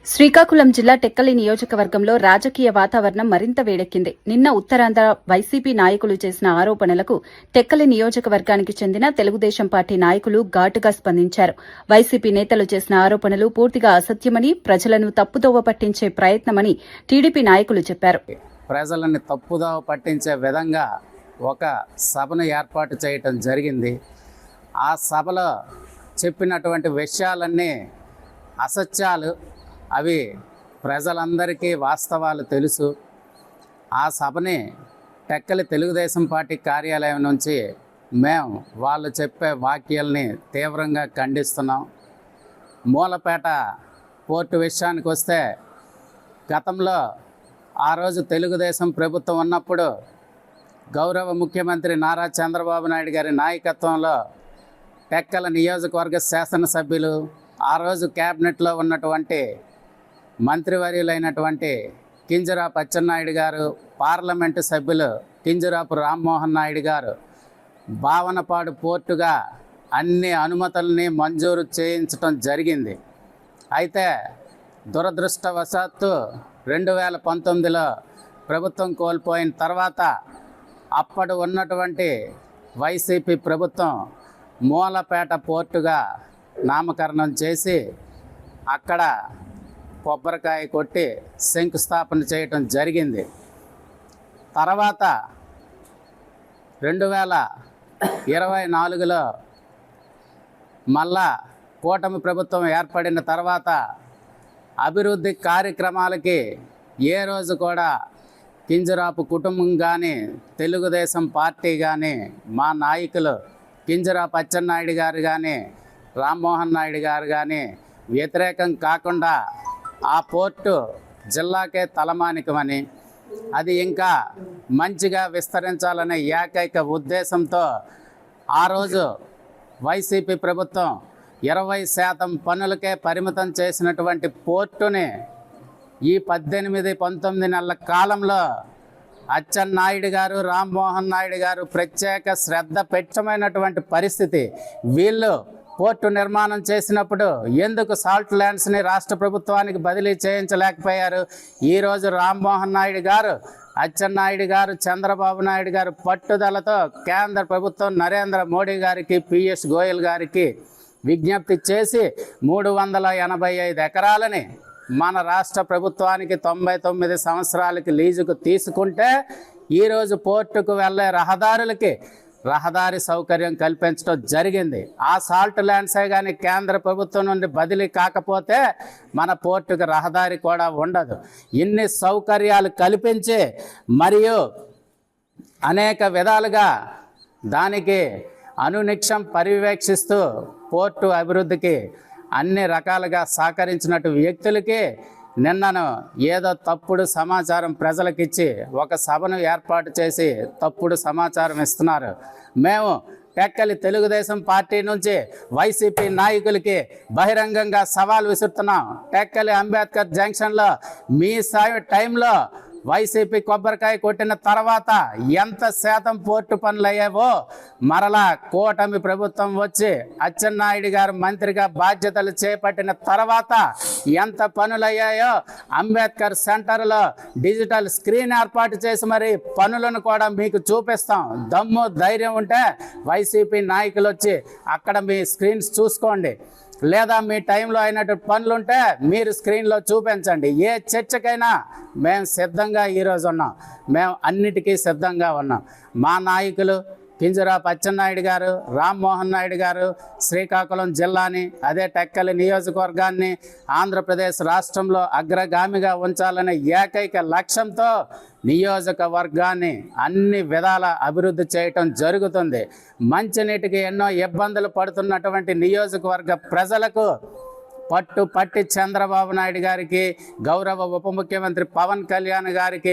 శ్రీకాకుళం జిల్లా టెక్కలి నియోజకవర్గంలో రాజకీయ వాతావరణం మరింత వేడెక్కింది. నిన్న ఉత్తరాంధ్ర వైసీపీ నాయకులు చేసిన ఆరోపణలకు టెక్కలి నియోజకవర్గానికి చెందిన తెలుగుదేశం పార్టీ నాయకులు ఘాటుగా స్పందించారు. వైసీపీ నేతలు చేసిన ఆరోపణలు పూర్తిగా అసత్యమని, ప్రజలను తప్పుదోవ పట్టించే ప్రయత్నమని టీడీపీ నాయకులు చెప్పారు. ప్రజలను తప్పుదోవ పట్టించే విధంగా ఒక సభను ఏర్పాటు చేయటం జరిగింది. ఆ సభలో చెప్పినటువంటి విషయాలన్నీ అసత్యాలు. అవి ప్రజలందరికీ వాస్తవాలు తెలుసు. ఆ సభని టెక్కలి తెలుగుదేశం పార్టీ కార్యాలయం నుంచి మేము వాళ్ళు చెప్పే వాక్యాలని తీవ్రంగా ఖండిస్తున్నాం. మూలపేట పోర్టు విషయానికి వస్తే, గతంలో ఆ రోజు తెలుగుదేశం ప్రభుత్వం ఉన్నప్పుడు గౌరవ ముఖ్యమంత్రి నారా చంద్రబాబు నాయుడు గారి నాయకత్వంలో టెక్కల నియోజకవర్గ శాసనసభ్యులు, ఆ రోజు క్యాబినెట్లో ఉన్నటువంటి మంత్రివర్యులైనటువంటి కింజరాపు అచ్చెన్నాయుడు గారు, పార్లమెంటు సభ్యులు కింజరాపు రామ్మోహన్ నాయుడు గారు భావనపాడు పోర్టుగా అన్ని అనుమతుల్ని మంజూరు చేయించడం జరిగింది. అయితే దురదృష్టవశాత్తు 2019లో ప్రభుత్వం కోల్పోయిన తర్వాత అప్పటి ఉన్నటువంటి వైసీపీ ప్రభుత్వం మూలపేట పోర్టుగా నామకరణం చేసి అక్కడ కొబ్బరికాయ కొట్టి శంకుస్థాపన చేయటం జరిగింది. తర్వాత 2024లో మళ్ళా కూటమి ప్రభుత్వం ఏర్పడిన తర్వాత అభివృద్ధి కార్యక్రమాలకి ఏ రోజు కూడా కింజరాపు కుటుంబం కానీ, తెలుగుదేశం పార్టీ కానీ, మా నాయకులు కింజరాపు అచ్చెన్నాయుడు గారు కానీ, రామ్మోహన్ నాయుడు గారు కానీ వ్యతిరేకం కాకుండా ఆ పోర్టు జిల్లాకే తలమానికమని, అది ఇంకా మంచిగా విస్తరించాలనే ఏకైక ఉద్దేశంతో ఆ రోజు వైసీపీ ప్రభుత్వం 20% పనులకే పరిమితం చేసినటువంటి పోర్టుని ఈ 18-19 నెలల కాలంలో అచ్చెన్నాయుడు గారు, రామ్మోహన్ నాయుడు గారు ప్రత్యేక శ్రద్ధ పెట్టమైనటువంటి పరిస్థితి. వీళ్ళు పోర్టు నిర్మాణం చేసినప్పుడు ఎందుకు సాల్ట్ ల్యాండ్స్ని రాష్ట్ర ప్రభుత్వానికి బదిలీ చేయించలేకపోయారు? ఈరోజు రామ్మోహన్ నాయుడు గారు, అచ్చెన్నాయుడు గారు, చంద్రబాబు నాయుడు గారు పట్టుదలతో కేంద్ర ప్రభుత్వం నరేంద్ర మోడీ గారికి, పీయూష్ గోయల్ గారికి విజ్ఞప్తి చేసి 385 ఎకరాలని మన రాష్ట్ర ప్రభుత్వానికి 99 సంవత్సరాలకి లీజుకు తీసుకుంటే ఈరోజు పోర్టుకు వెళ్ళే రహదారి సౌకర్యం కల్పించడం జరిగింది. ఆ సాల్ట్ ల్యాండ్సే కానీ కేంద్ర ప్రభుత్వం నుండి బదిలీ కాకపోతే మన పోర్టుకు రహదారి కూడా ఉండదు. ఇన్ని సౌకర్యాలు కల్పించి మరియు అనేక విధాలుగా దానికి అనునిక్షం పర్యవేక్షిస్తూ పోర్టు అభివృద్ధికి అన్ని రకాలుగా సహకరించినట్టు వ్యక్తులకి నిన్నను ఏదో తప్పుడు సమాచారం ప్రజలకిచ్చి ఒక సభను ఏర్పాటు చేసి తప్పుడు సమాచారం ఇస్తున్నారు. మేము టెక్కలి తెలుగుదేశం పార్టీ నుంచి వైసీపీ నాయకులకి బహిరంగంగా సవాల్ విసురుతున్నాం. టెక్కలి అంబేద్కర్ జంక్షన్లో మీ టైంలో వైసీపీ కొబ్బరికాయ కొట్టిన తర్వాత ఎంత శాతం పోర్టు పనులు అయ్యావో మరలా కూటమి ప్రభుత్వం వచ్చి అచ్చెన్నాయుడు గారు మంత్రిగా బాధ్యతలు చేపట్టిన తర్వాత ఎంత పనులు అయ్యాయో అంబేద్కర్ సెంటర్లో డిజిటల్ స్క్రీన్ ఏర్పాటు చేసి మరి పనులను కూడా మీకు చూపిస్తాం. దమ్ము ధైర్యం ఉంటే వైసీపీ నాయకులు వచ్చి అక్కడ మీ స్క్రీన్స్ చూసుకోండి, లేదా మీ టైంలో అయినట్టు పనులుంటే మీరు స్క్రీన్లో చూపించండి. ఏ చర్చకైనా మేము సిద్ధంగా ఈరోజు ఉన్నాం. మేము అన్నిటికీ సిద్ధంగా ఉన్నాం. మా నాయకులు కింజరాపు అచ్చెన్నాయుడు గారు, రామ్మోహన్ నాయుడు గారు శ్రీకాకుళం జిల్లాని, అదే టెక్కలి నియోజకవర్గాన్ని ఆంధ్రప్రదేశ్ రాష్ట్రంలో అగ్రగామిగా ఉంచాలనే ఏకైక లక్ష్యంతో నియోజకవర్గాన్ని అన్ని విధాల అభివృద్ధి చేయటం జరుగుతుంది. మంచినీటికి ఎన్నో ఇబ్బందులు పడుతున్నటువంటి నియోజకవర్గ ప్రజలకు పట్టి చంద్రబాబు నాయుడు గారికి, గౌరవ ఉప ముఖ్యమంత్రి పవన్ కళ్యాణ్ గారికి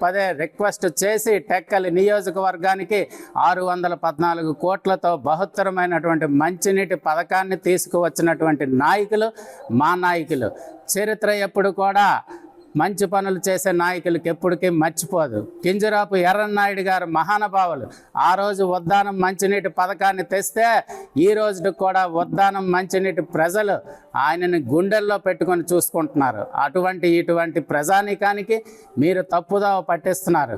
పదే రిక్వెస్ట్ చేసి టెక్కలి నియోజకవర్గానికి 614 కోట్లతో బహుత్తరమైనటువంటి మంచినీటి పథకాన్ని తీసుకువచ్చినటువంటి నాయకులు మా నాయకులు. చరిత్ర ఎప్పుడు కూడా మంచి పనులు చేసే నాయకులకి ఎప్పటికీ మర్చిపోదు. కింజరాపు ఎర్రన్నాయుడు గారు మహానుభావులు. ఆ రోజు ఉద్దానం మంచినీటి పథకాన్ని తెస్తే ఈ రోజుకి కూడా ఉద్దానం మంచినీటి ప్రజలు ఆయనని గుండెల్లో పెట్టుకొని చూసుకుంటున్నారు. ఇటువంటి ప్రజానీకానికి మీరు తప్పుదోవ పట్టిస్తున్నారు.